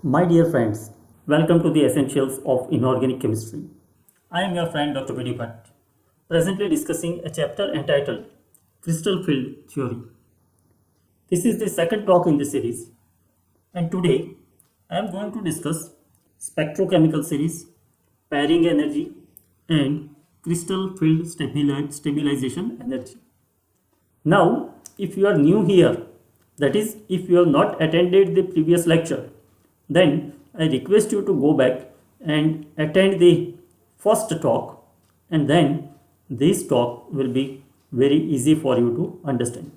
My dear friends, welcome to the Essentials of Inorganic Chemistry. I am your friend Dr. Vidhi Bhatt, presently discussing a chapter entitled Crystal Field Theory. This is the second talk in the series, and today I am going to discuss spectrochemical series, pairing energy, and crystal field stabilization energy. Now, if you are new here, that is, if you have not attended the previous lecture, then I request you to go back and attend the first talk, and then this talk will be very easy for you to understand.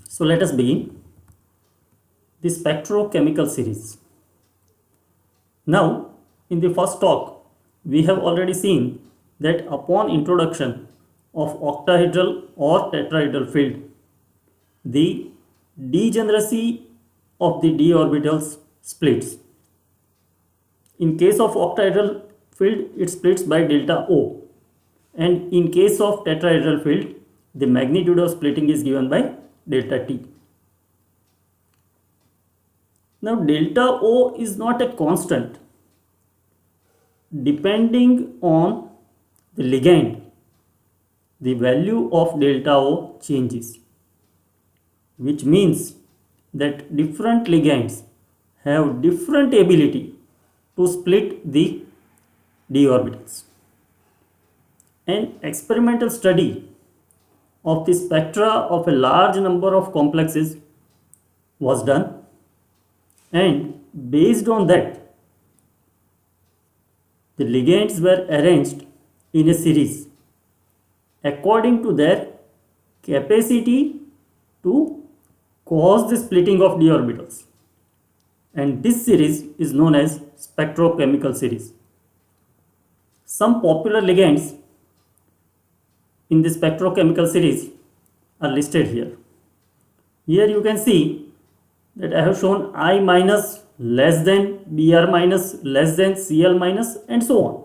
So, let us begin the spectrochemical series. Now, in the first talk, we have already seen that upon introduction of octahedral or tetrahedral field, the degeneracy of the d orbitals splits. In case of octahedral field, it splits by delta O, and in case of tetrahedral field, the magnitude of splitting is given by delta T. Now, delta O is not a constant. Depending on the ligand, the value of delta O changes, which means that different ligands have different ability to split the d orbitals. An experimental study of the spectra of a large number of complexes was done, and based on that, the ligands were arranged in a series according to their capacity to cause the splitting of d orbitals, and this series is known as spectrochemical series. Some popular ligands in the spectrochemical series are listed here. Here you can see that I have shown I minus less than, Br minus less than, Cl minus, and so on,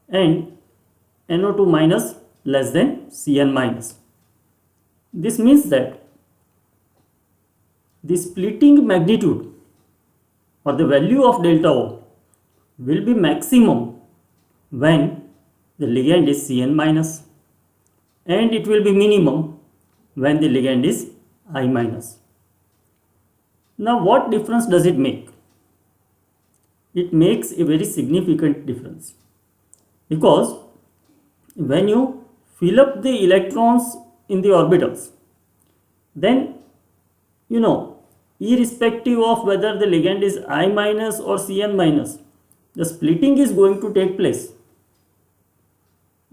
and NO2 minus less than Cn minus. This means that the splitting magnitude or the value of delta O will be maximum when the ligand is Cn minus, and it will be minimum when the ligand is I minus. Now, what difference does it make? It makes a very significant difference, because when you fill up the electrons in the orbitals, then irrespective of whether the ligand is I minus or Cn minus, the splitting is going to take place.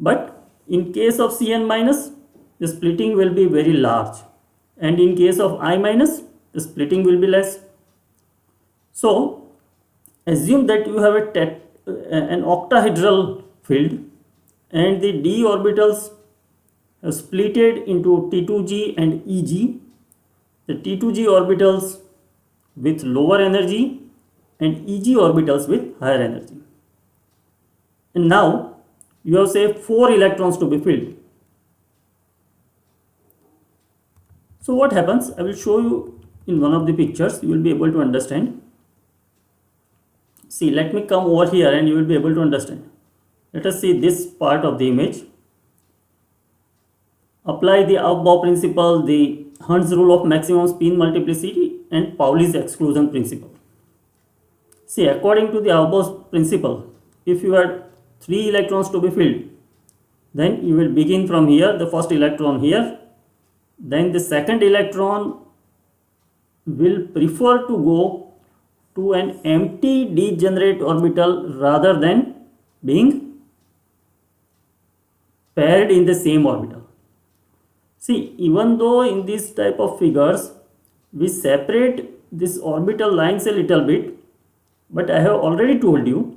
But in case of Cn minus, the splitting will be very large, and in case of I minus, the splitting will be less. So, assume that you have an octahedral field, and the d orbitals have splitted into T2g and Eg. The T2g orbitals with lower energy and Eg orbitals with higher energy. And now you have, say, 4 electrons to be filled. So what happens? I will show you in one of the pictures. You will be able to understand. See, let me come over here and you will be able to understand. Let us see this part of the image. Apply the Aufbau principle, the Hund's rule of maximum spin multiplicity, and Pauli's exclusion principle. See, according to the Aufbau principle, if you had 3 electrons to be filled, then you will begin from here, the first electron here, then the second electron will prefer to go to an empty degenerate orbital rather than being paired in the same orbital. See, even though in this type of figures we separate this orbital lines a little bit, but I have already told you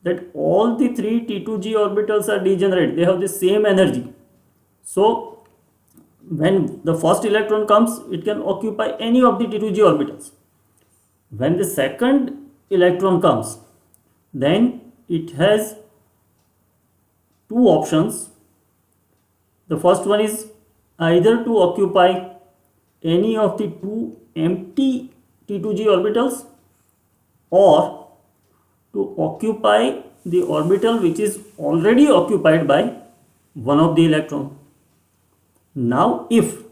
that all the 3 T2g orbitals are degenerate. They have the same energy. So, when the first electron comes, it can occupy any of the T2g orbitals. When the second electron comes, then it has 2 options. The first one is either to occupy any of the 2 empty T2g orbitals, or to occupy the orbital which is already occupied by one of the electron. Now if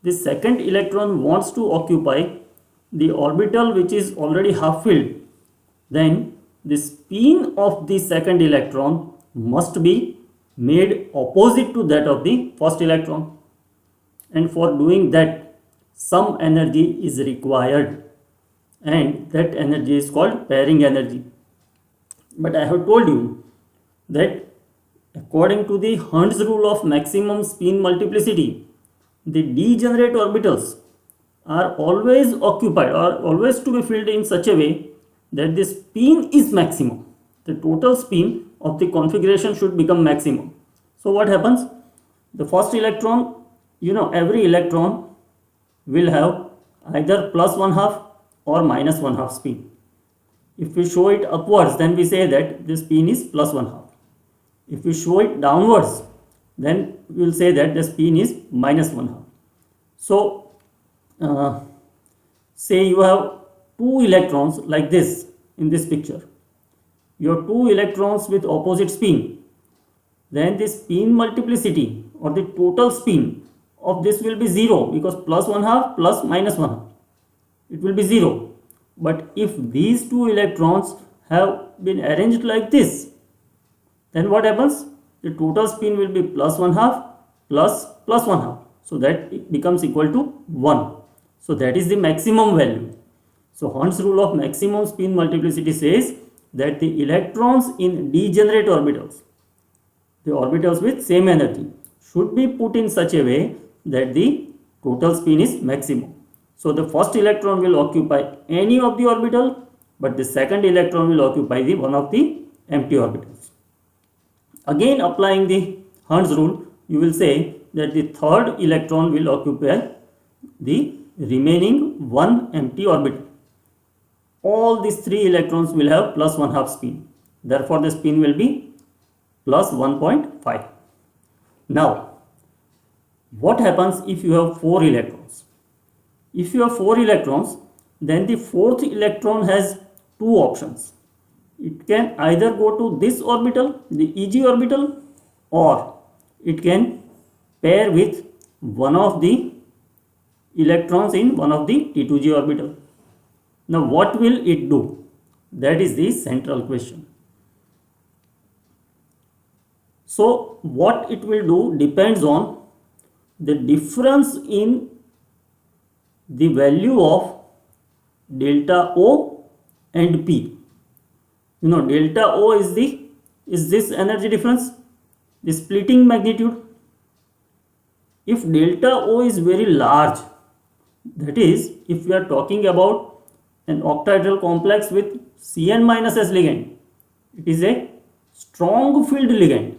the second electron wants to occupy the orbital which is already half filled, then the spin of the second electron must be made opposite to that of the first electron, and for doing that some energy is required, and that energy is called pairing energy. But I have told you that according to the Hund's rule of maximum spin multiplicity, the degenerate orbitals are always occupied or always to be filled in such a way that the spin is maximum. The total spin of the configuration should become maximum. So what happens? The first electron, every electron will have either plus one half or minus one half spin. If we show it upwards, then we say that the spin is plus one half. If we show it downwards, then we will say that the spin is minus one half. So say you have two electrons like this in this picture. You have two electrons with opposite spin. Then the spin multiplicity or the total spin of this will be 0, because plus one half plus minus one half, it will be 0. But if these two electrons have been arranged like this, then what happens? The total spin will be plus one half plus one half. So that it becomes equal to 1. So that is the maximum value. So Hund's rule of maximum spin multiplicity says that the electrons in degenerate orbitals, the orbitals with same energy, should be put in such a way that the total spin is maximum. So the first electron will occupy any of the orbital, but the second electron will occupy the one of the empty orbitals. Again, applying the Hund's rule, you will say that the third electron will occupy the remaining one empty orbital. All these three electrons will have plus one half spin. Therefore, the spin will be plus 1.5. Now, what happens if you have 4 electrons? If you have 4 electrons, then the fourth electron has two options. It can either go to this orbital, the EG orbital, or it can pair with one of the electrons in one of the T2G orbital. Now what will it do? That is the central question. So what it will do depends on the difference in the value of delta O and P. Delta O is this energy difference, the splitting magnitude. If delta O is very large, that is, if we are talking about an octahedral complex with Cn minus S ligand, it is a strong filled ligand.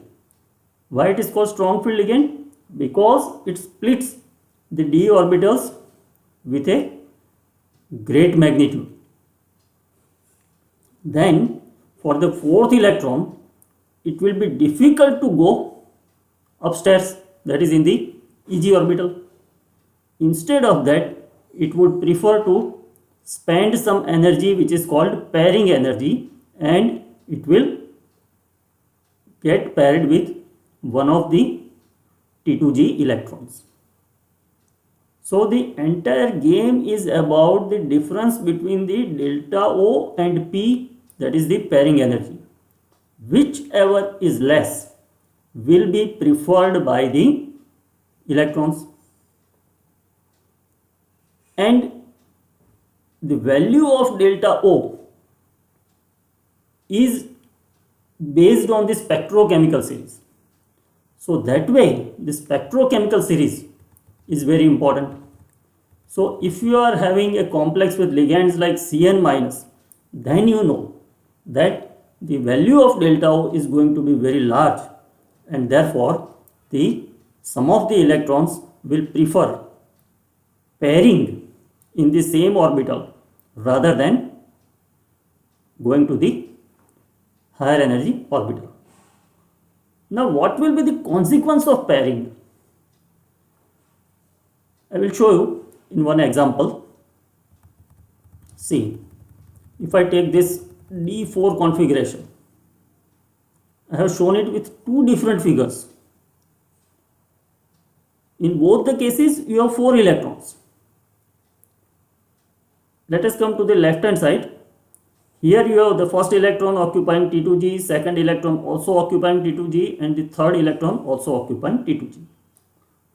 Why it is called strong filled ligand? Because it splits the d orbitals with a great magnitude. Then for the fourth electron, it will be difficult to go upstairs, that is in the EG orbital. Instead of that, it would prefer to spend some energy which is called pairing energy, and it will get paired with one of the T2G electrons. So the entire game is about the difference between the delta O and P, that is the pairing energy. Whichever is less will be preferred by the electrons, and the value of delta O is based on the spectrochemical series. So that way the spectrochemical series is very important. So if you are having a complex with ligands like Cn minus, then you know that the value of delta O is going to be very large, and therefore some of the electrons will prefer pairing in the same orbital rather than going to the higher energy orbital. Now what will be the consequence of pairing? I will show you in one example. See, if I take this D4 configuration, I have shown it with two different figures. In both the cases, you have 4 electrons. Let us come to the left hand side. Here you have the first electron occupying T2G, second electron also occupying T2G, and the third electron also occupying T2G.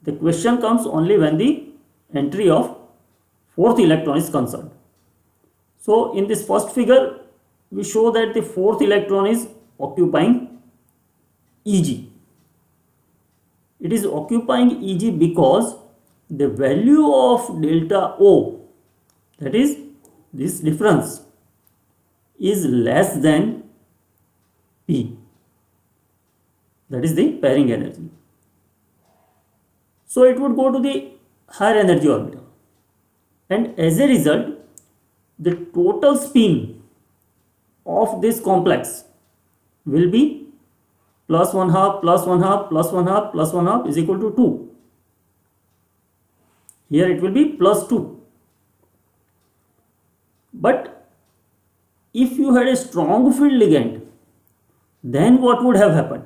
The question comes only when the entry of fourth electron is concerned. So in this first figure, we show that the fourth electron is occupying Eg. It is occupying Eg because the value of delta O, that is this difference, is less than P, that is the pairing energy. So it would go to the higher energy orbital, and as a result the total spin of this complex will be plus 1 half plus 1 half plus 1 half plus 1 half is equal to 2. Here it will be plus 2. But if you had a strong field ligand, then what would have happened?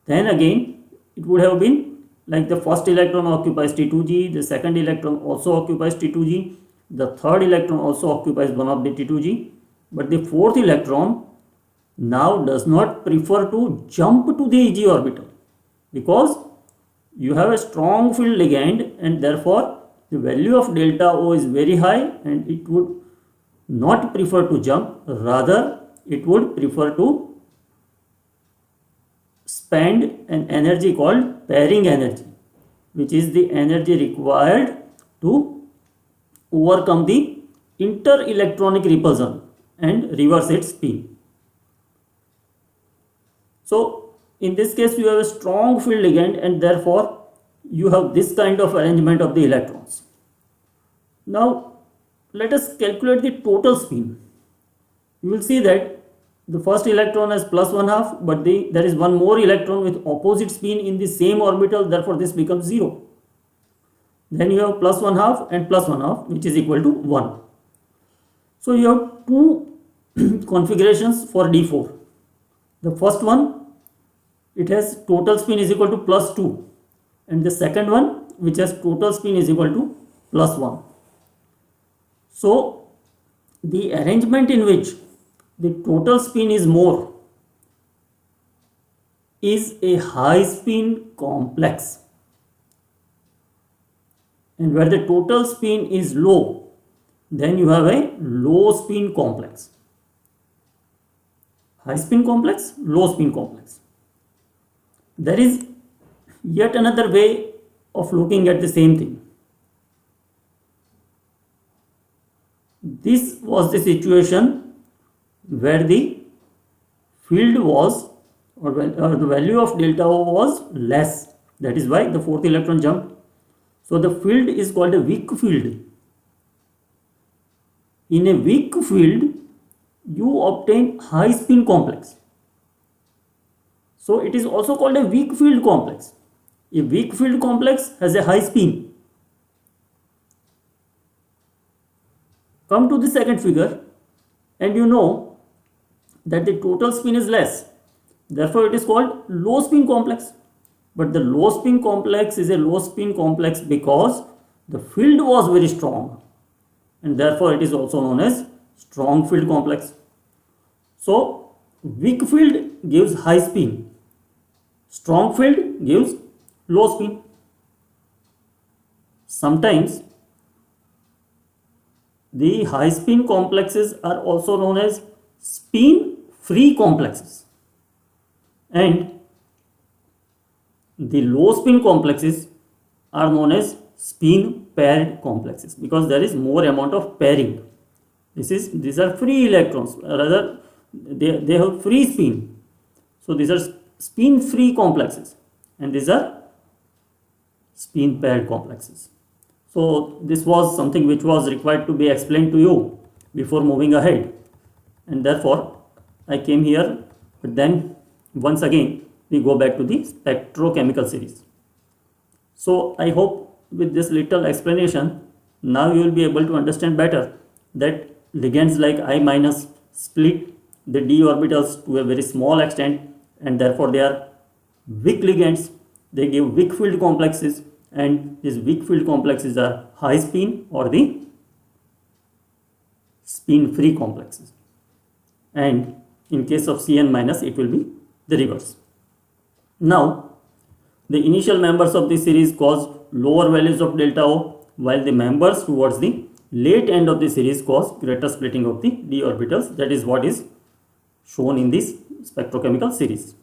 Then again it would have been like the first electron occupies T2G, the second electron also occupies T2G, the third electron also occupies one of the T2G, but the fourth electron now does not prefer to jump to the Eg orbital because you have a strong field ligand, and therefore the value of delta O is very high and it would not prefer to jump, rather it would prefer to spend an energy called pairing energy, which is the energy required to overcome the inter-electronic repulsion and reverse its spin. So in this case you have a strong field ligand, and therefore you have this kind of arrangement of the electrons. Now let us calculate the total spin. You will see that the first electron has plus 1 half, but there is one more electron with opposite spin in the same orbital, therefore this becomes 0. Then you have plus 1 half and plus 1 half, which is equal to 1. So you have two configurations for D4. The first one, it has total spin is equal to plus 2, and the second one, which has total spin is equal to plus 1. So the arrangement in which the total spin is more is a high spin complex, and where the total spin is low, then you have a low spin complex. High spin complex, low spin complex. There is yet another way of looking at the same thing. This was the situation where the field was, or the value of delta O was less. That is why the fourth electron jumped. So the field is called a weak field. In a weak field, you obtain high spin complex. So it is also called a weak field complex. A weak field complex has a high spin. Come to the second figure, and you know that the total spin is less. Therefore it is called low spin complex. But the low spin complex is a low spin complex because the field was very strong, and therefore it is also known as strong field complex. So weak field gives high spin, strong field gives low spin. Sometimes the high spin complexes are also known as spin free complexes, and the low spin complexes are known as spin paired complexes because there is more amount of pairing. These are free electrons, rather they have free spin. So these are spin free complexes, and these are spin paired complexes. So this was something which was required to be explained to you before moving ahead, and therefore I came here. But then once again we go back to the spectrochemical series. So I hope with this little explanation now you will be able to understand better that ligands like I minus split the d orbitals to a very small extent, and therefore they are weak ligands. They give weak field complexes, and these weak field complexes are high spin or the spin free complexes. And in case of Cn minus, it will be the reverse. Now, the initial members of the series cause lower values of delta O, while the members towards the late end of the series cause greater splitting of the d orbitals. That is what is shown in this spectrochemical series.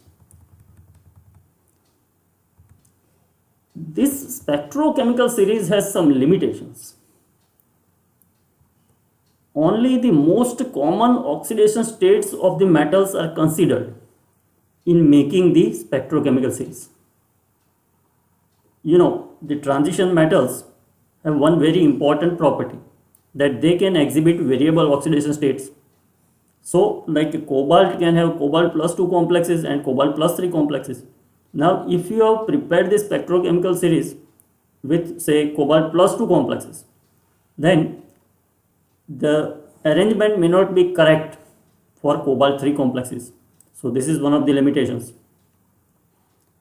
This spectrochemical series has some limitations. Only the most common oxidation states of the metals are considered in making the spectrochemical series. You know, the transition metals have one very important property, that they can exhibit variable oxidation states. So, like cobalt can have cobalt plus 2 complexes and cobalt plus 3 complexes. Now, if you have prepared this spectrochemical series with, say, cobalt plus 2 complexes, then the arrangement may not be correct for cobalt 3 complexes. So, this is one of the limitations.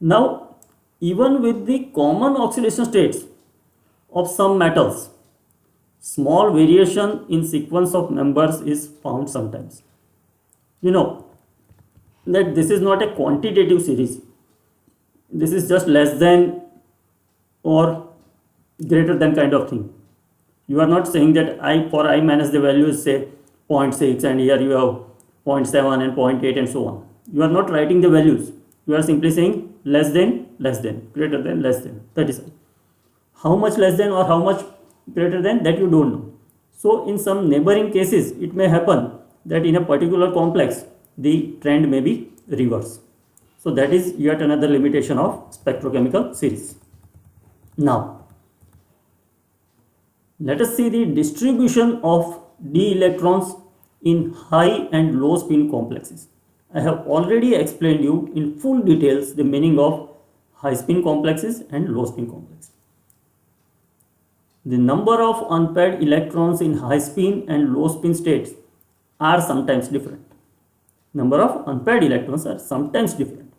Now, even with the common oxidation states of some metals, small variation in sequence of members is found sometimes. You know that this is not a quantitative series. This is just less than or greater than kind of thing. You are not saying that for I minus the value is say 0.6 and here you have 0.7 and 0.8 and so on. You are not writing the values. You are simply saying less than, greater than, less than. That is all. How much less than or how much greater than, that you don't know. So in some neighboring cases, it may happen that in a particular complex, the trend may be reverse. So that is yet another limitation of spectrochemical series. Now, let us see the distribution of d electrons in high and low spin complexes. I have already explained you in full details the meaning of high spin complexes and low spin complexes. The number of unpaired electrons in high spin and low spin states are sometimes different. Number of unpaired electrons are sometimes different.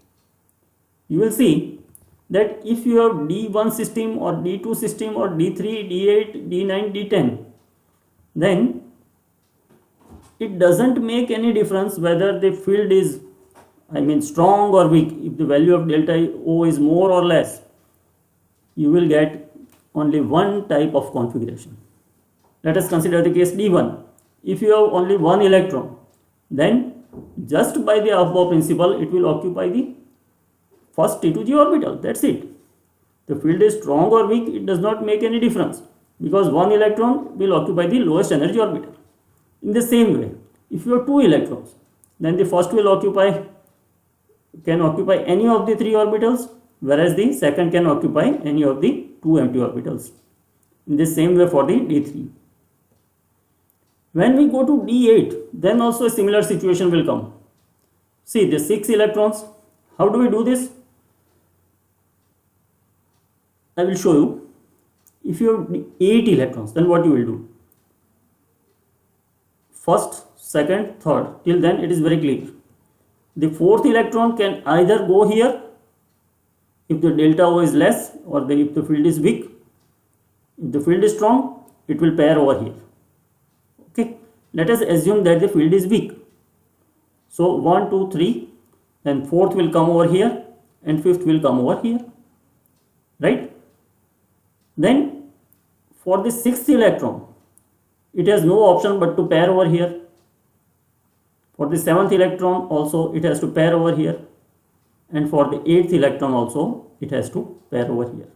You will see that if you have D1 system or D2 system or D3, D8, D9, D10, then it doesn't make any difference whether the field is, strong or weak. If the value of delta O is more or less, you will get only one type of configuration. Let us consider the case D1. If you have only one electron, then just by the above principle, it will occupy the first T2G orbital. That's it. The field is strong or weak, it does not make any difference, because one electron will occupy the lowest energy orbital. In the same way, if you have two electrons, then the first can occupy any of the three orbitals, whereas the second can occupy any of the two empty orbitals. In the same way for the D3. When we go to D8, then also a similar situation will come. See, the 6 electrons. How do we do this? I will show you. If you have 8 electrons, then what you will do? First, second, third. Till then it is very clear. The fourth electron can either go here if the delta O is less, or if the field is weak. If the field is strong, it will pair over here. Okay. Let us assume that the field is weak. So 1, 2, 3, then fourth will come over here and fifth will come over here. Right? Then for the sixth electron, it has no option but to pair over here. For the seventh electron also, it has to pair over here. And for the eighth electron also, it has to pair over here.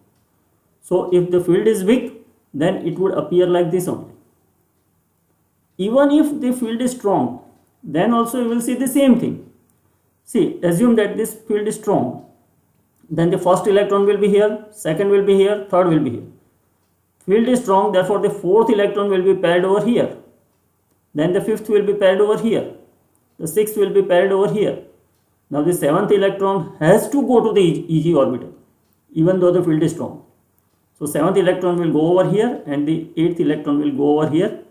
So if the field is weak, then it would appear like this only. Even if the field is strong, then also you will see the same thing. See, assume that this field is strong. Then the first electron will be here, second will be here, third will be here. Field is strong, therefore the fourth electron will be paired over here. Then the fifth will be paired over here. The sixth will be paired over here. Now the seventh electron has to go to the EG orbital, even though the field is strong. So seventh electron will go over here and the eighth electron will go over here.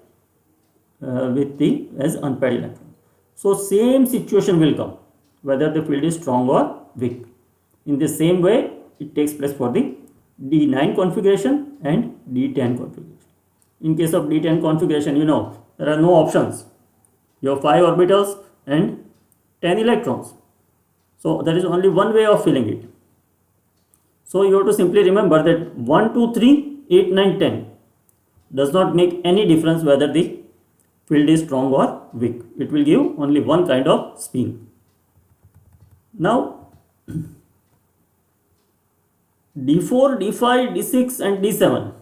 with the as unpaired electron. So same situation will come whether the field is strong or weak. In the same way, it takes place for the D9 configuration and D10 configuration. In case of D10 configuration, there are no options. You have 5 orbitals and 10 electrons. So there is only one way of filling it. So you have to simply remember that 1, 2, 3, 8, 9, 10 does not make any difference whether the field is strong or weak. It will give only one kind of spin. Now D4, D5, D6 and D7,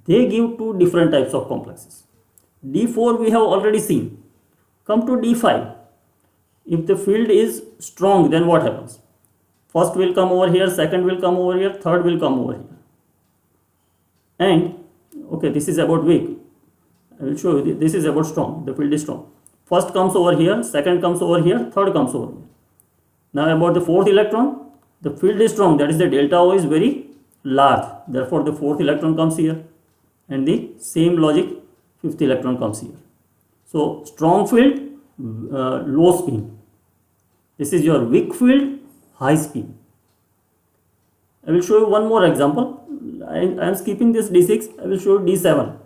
they give two different types of complexes. D4 we have already seen. Come to D5. If the field is strong, then what happens? First will come over here, second will come over here, third will come over here. And okay, this is about weak. I will show you, this is about strong. The field is strong. First comes over here, second comes over here, third comes over here. Now about the fourth electron, the field is strong, that is the delta O is very large. Therefore the fourth electron comes here, and the same logic, fifth electron comes here. So strong field, low spin. This is your weak field, high spin. I will show you one more example. I am skipping this D6. I will show you D7.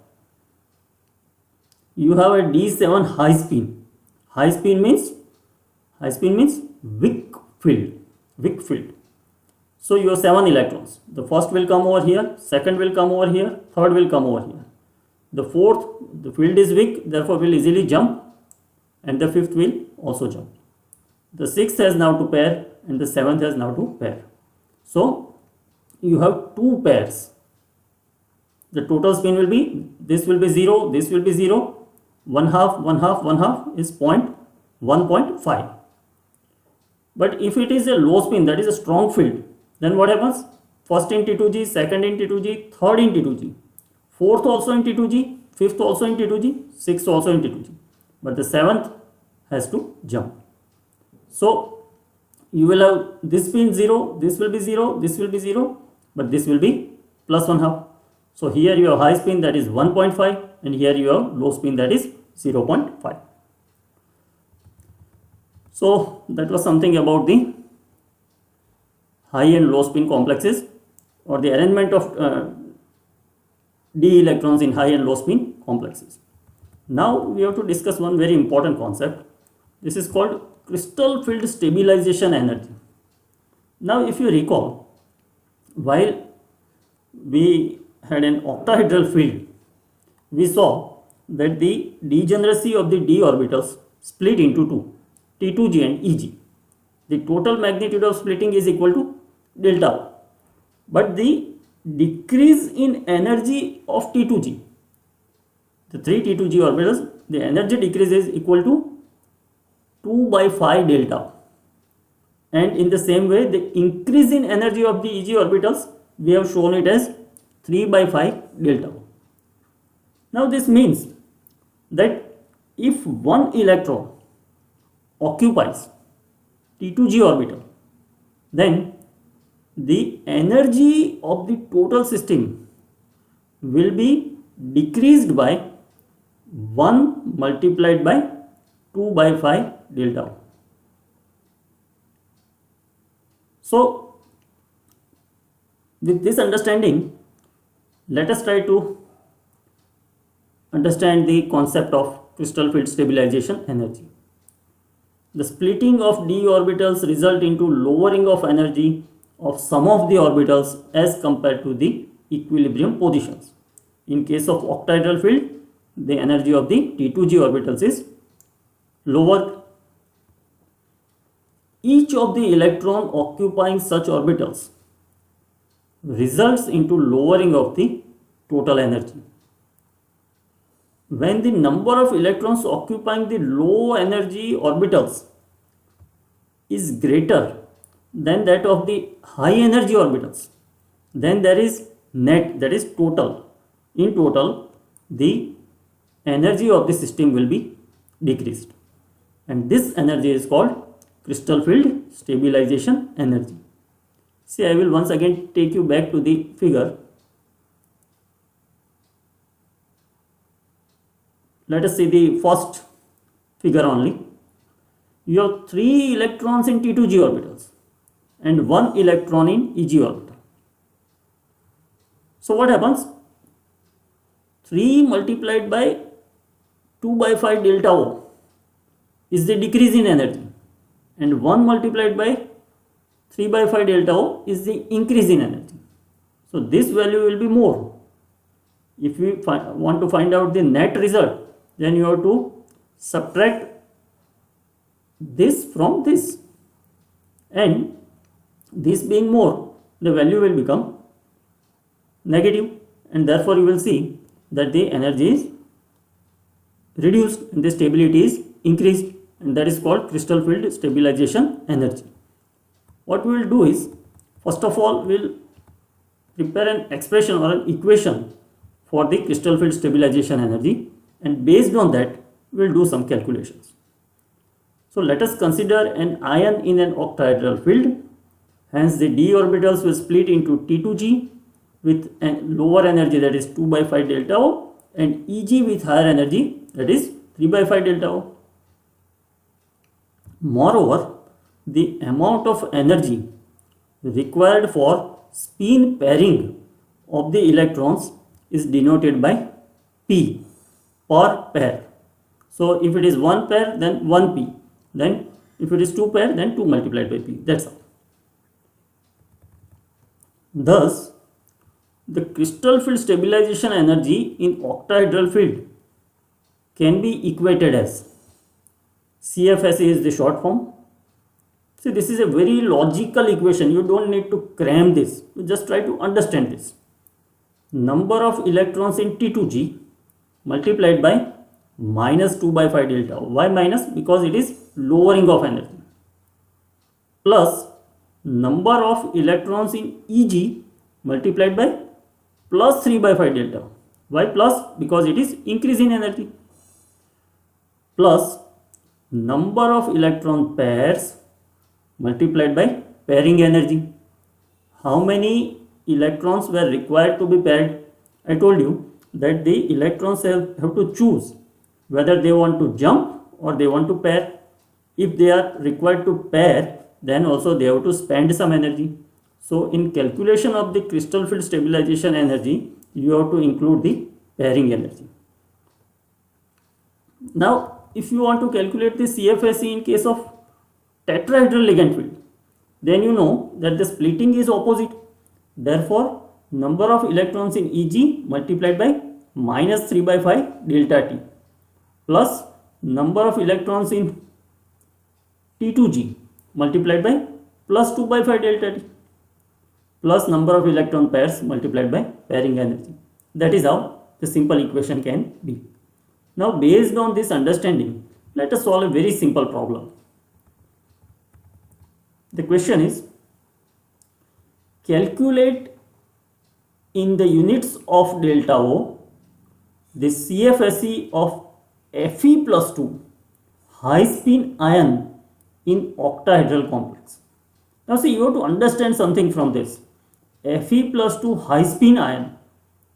You have a D7 high spin. High spin means weak field. Weak field. So you have 7 electrons. The first will come over here, second will come over here, third will come over here. The fourth, the field is weak, therefore will easily jump, and the fifth will also jump. The sixth has now to pair, and the seventh has now to pair. So you have two pairs. The total spin will be, this will be 0, this will be 0, 1/2, 1/2, 1/2 is 1.5. But if it is a low spin, that is a strong field, then what happens? First in T2G, second in T2G, third in T2G, fourth also in T2G, fifth also in T2G, sixth also in T2G. But the seventh has to jump. So you will have this spin 0, this will be 0, this will be 0, but this will be plus 1/2. So here you have high spin, that is 1.5, and here you have low spin, that is 0.5. So that was something about the high and low spin complexes, or the arrangement of d electrons in high and low spin complexes. Now we have to discuss one very important concept. This is called crystal field stabilization energy. Now if you recall, while we had an octahedral field, we saw that the degeneracy of the d orbitals split into two, T2G and EG. The total magnitude of splitting is equal to delta O. But the decrease in energy of T2G, the three T2G orbitals, the energy decrease is equal to 2/5 delta O. And in the same way, the increase in energy of the EG orbitals, we have shown it as 3/5 delta O. Now this means that if one electron occupies T2G orbital, then the energy of the total system will be decreased by 1 multiplied by 2/5 delta O. So with this understanding, let us try to understand the concept of crystal field stabilization energy. The splitting of d orbitals result into lowering of energy of some of the orbitals as compared to the equilibrium positions. In case of octahedral field, the energy of the T2G orbitals is lower. Each of the electron occupying such orbitals results into lowering of the total energy. When the number of electrons occupying the low energy orbitals is greater than that of the high energy orbitals, then there is net, that is total. In total, the energy of the system will be decreased, and this energy is called crystal field stabilization energy. See, I will once again take you back to the figure. let us see the first figure only. You have 3 electrons in T2g orbitals and 1 electron in EG orbital. So what happens? 3 multiplied by 2 by 5 delta O is the decrease in energy, and 1 multiplied by 3 by 5 delta O is the increase in energy. So this value will be more. If we want to find out the net result, then you have to subtract this from this, and this being more, the value will become negative, and therefore you will see that the energy is reduced and the stability is increased, and that is called crystal field stabilization energy. What we will do is, first of all, we will prepare an expression or an equation for the crystal field stabilization energy, and based on that we will do some calculations. So let us consider an ion in an octahedral field. Hence the d orbitals will split into T2g with a lower energy, that is 2 by 5 delta O, and EG with higher energy, that is 3 by 5 delta O. Moreover, the amount of energy required for spin pairing of the electrons is denoted by P, per pair. So if it is 1 pair, then 1p, then if it is 2 pair, then 2 multiplied by p. That's all. Thus, the crystal field stabilization energy in octahedral field can be equated as CFSE is the short form. See, this is a very logical equation. You don't need to cram this. You just try to understand this. Number of electrons in T2g multiplied by minus 2 by 5 delta. Why minus? Because it is lowering of energy. Plus number of electrons in EG multiplied by plus 3 by 5 delta. Why plus? Because it is increase in energy. Plus number of electron pairs multiplied by pairing energy. How many electrons were required to be paired? I told you that the electrons have to choose whether they want to jump or they want to pair. If they are required to pair, then also they have to spend some energy. So in calculation of the crystal field stabilization energy, you have to include the pairing energy. Now if you want to calculate the CFSE in case of tetrahedral ligand field, then you know that the splitting is opposite. Therefore, number of electrons in EG multiplied by minus 3 by 5 delta T plus number of electrons in T2g multiplied by plus 2 by 5 delta T plus number of electron pairs multiplied by pairing energy. That is how the simple equation can be. Now based on this understanding, let us solve a very simple problem. The question is, calculate in the units of delta O the CFSE of Fe plus 2 high spin ion in octahedral complex. Now see, you have to understand something from this. Fe plus 2 high spin ion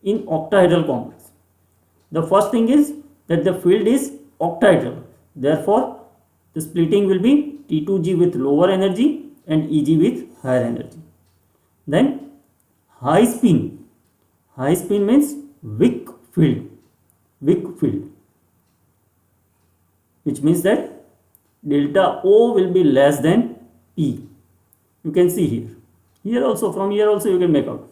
in octahedral complex. The first thing is that the field is octahedral. Therefore, the splitting will be T2g with lower energy and EG with higher energy. Then high spin. High spin means weak field. Weak field. Which means that delta O will be less than P. You can see here. Here also, from here also you can make out.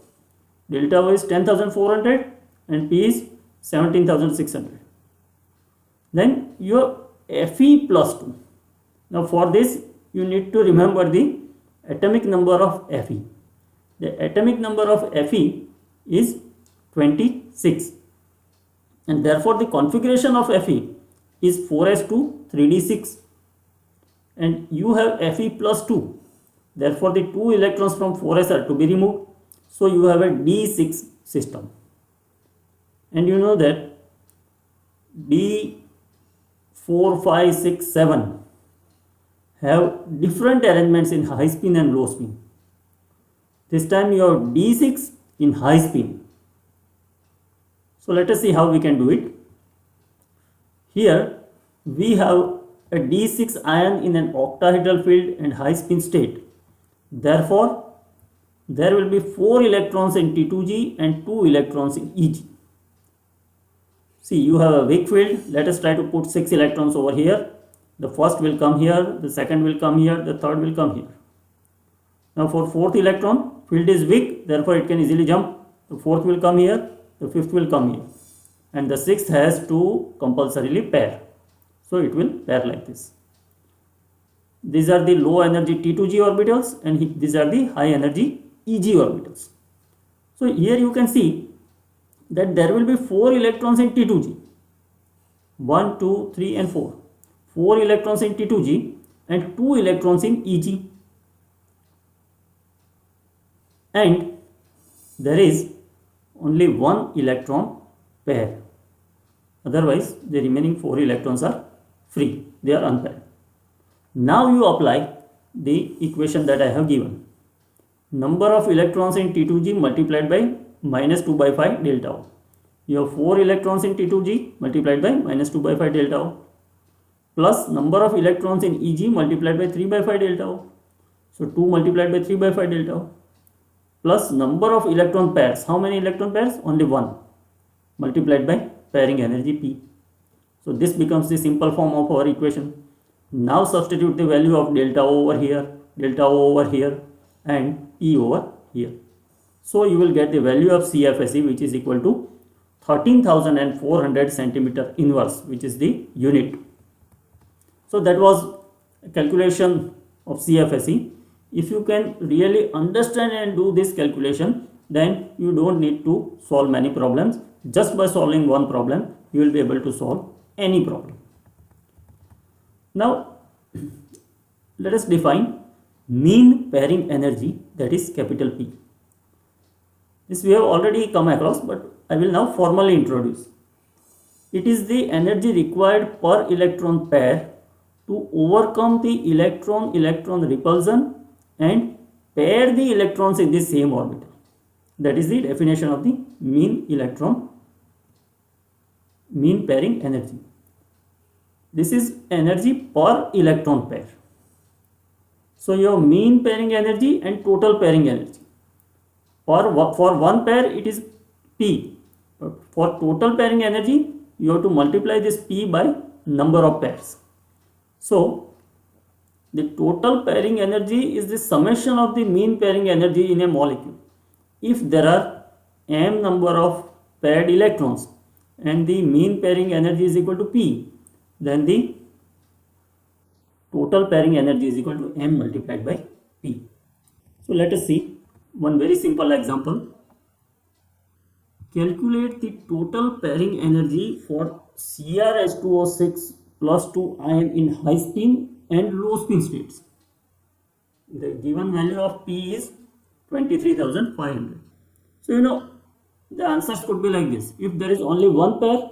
Delta O is 10,400 and P is 17,600. Then your Fe plus 2. Now for this you need to remember the atomic number of Fe. The atomic number of Fe is 26, and therefore the configuration of Fe is 4s2 3d6, and you have Fe plus 2. Therefore the 2 electrons from 4s are to be removed. So you have a d6 system, and you know that d4, 5, 6, 7 have different arrangements in high spin and low spin. This time you have d6 in high spin. So let us see how we can do it. Here we have a d6 ion in an octahedral field and high spin state. Therefore, there will be 4 electrons in T2G and 2 electrons in EG. See, you have a weak field. Let us try to put 6 electrons over here. The first will come here, the second will come here, the third will come here. Now for fourth electron, field is weak, therefore it can easily jump. The fourth will come here, the fifth will come here. And the sixth has to compulsorily pair. So it will pair like this. These are the low energy T2G orbitals and these are the high energy EG orbitals. So here you can see that there will be 4 electrons in T2G. 1, 2, 3 and 4. 4 electrons in T2G and 2 electrons in EG. And there is only 1 electron pair. Otherwise, the remaining 4 electrons are free. They are unpaired. Now you apply the equation that I have given. Number of electrons in T2G multiplied by minus 2 by 5 delta O. You have 4 electrons in T2G multiplied by minus 2 by 5 delta O. Plus number of electrons in EG multiplied by 3 by 5 delta O. So 2 multiplied by 3 by 5 delta O. Plus number of electron pairs. How many electron pairs? Only 1. Multiplied by pairing energy P. So this becomes the simple form of our equation. Now substitute the value of delta O over here, delta O over here and E over here. So you will get the value of CFSE, which is equal to 13,400 centimeter inverse, which is the unit. So that was a calculation of CFSE. If you can really understand and do this calculation, then you don't need to solve many problems. Just by solving one problem, you will be able to solve any problem. Now, let us define mean pairing energy, that is capital P. This we have already come across, but I will now formally introduce. It is the energy required per electron pair to overcome the electron-electron repulsion and pair the electrons in the same orbital. That is the definition of the mean pairing energy. This is energy per electron pair. So your mean pairing energy and total pairing energy. For one pair it is P. But for total pairing energy, you have to multiply this P by number of pairs. So the total pairing energy is the summation of the mean pairing energy in a molecule. If there are m number of paired electrons and the mean pairing energy is equal to P, then the total pairing energy is equal to m multiplied by P. So let us see one very simple example. Calculate the total pairing energy for CrH2O6 plus 2 ion in high spin and low spin states. The given value of P is 23,500. So the answers could be like this. If there is only one pair,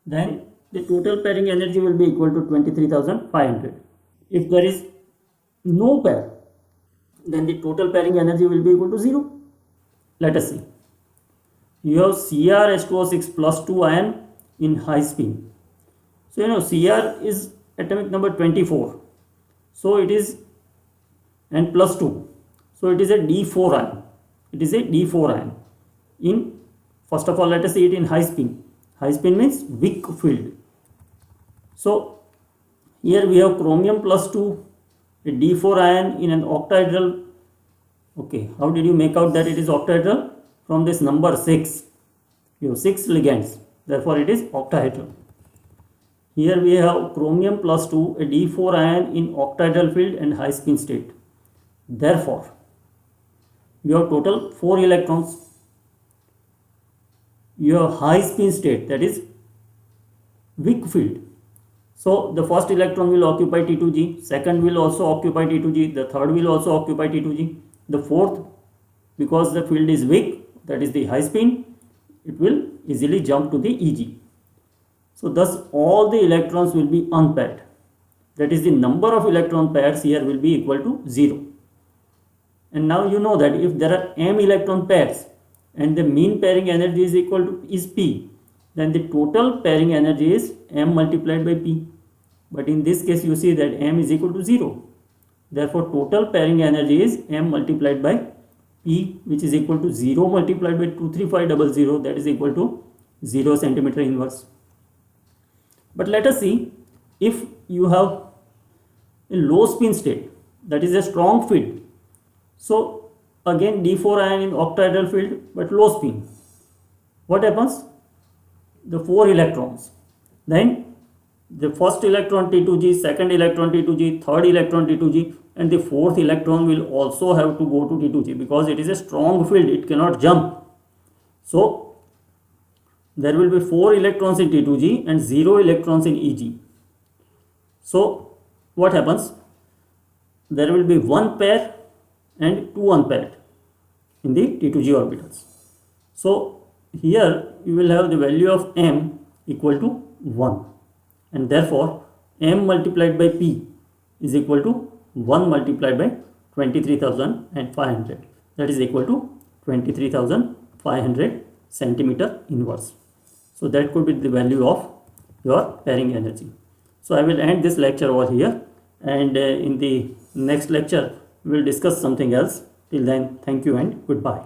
then the total pairing energy will be equal to 23,500. If there is no pair, then the total pairing energy will be equal to 0. Let us see. You have CrH2O6 plus 2 ion in high spin. So Cr is atomic number 24. So it is, and plus 2. So it is a D4 ion. It is a D4 ion. First of all, let us see it in high spin. High spin means weak field. So here we have chromium plus 2, a D4 ion in an octahedral. Okay, how did you make out that it is octahedral? From this number 6. You have 6 ligands. Therefore, it is octahedral. Here we have chromium plus 2, a D4 ion in octahedral field and high spin state. Therefore, you have total 4 electrons. You have high spin state, that is weak field. So the first electron will occupy T2G, second will also occupy T2G, the third will also occupy T2G, the fourth, because the field is weak, that is the high spin, it will easily jump to the EG. So thus all the electrons will be unpaired. That is the number of electron pairs here will be equal to 0. And now you know that if there are m electron pairs and the mean pairing energy is equal to P, then the total pairing energy is m multiplied by p. But in this case you see that m is equal to 0. Therefore total pairing energy is m multiplied by p, which is equal to 0 multiplied by 23500, that is equal to 0 centimeter inverse. But let us see, if you have a low spin state, that is a strong field, so again d4 ion in octahedral field but low spin, what happens? The 4 electrons, then the first electron T2G, second electron T2G, third electron T2G, and the fourth electron will also have to go to T2G because it is a strong field, it cannot jump. So there will be 4 electrons in T2G and 0 electrons in EG. So what happens? There will be one pair and two unpaired in the T2G orbitals. So here you will have the value of m equal to 1, and therefore m multiplied by p is equal to 1 multiplied by 23,500, that is equal to 23,500 centimeter inverse. So that could be the value of your pairing energy. So I will end this lecture over here, and in the next lecture we will discuss something else. Till then, thank you and goodbye.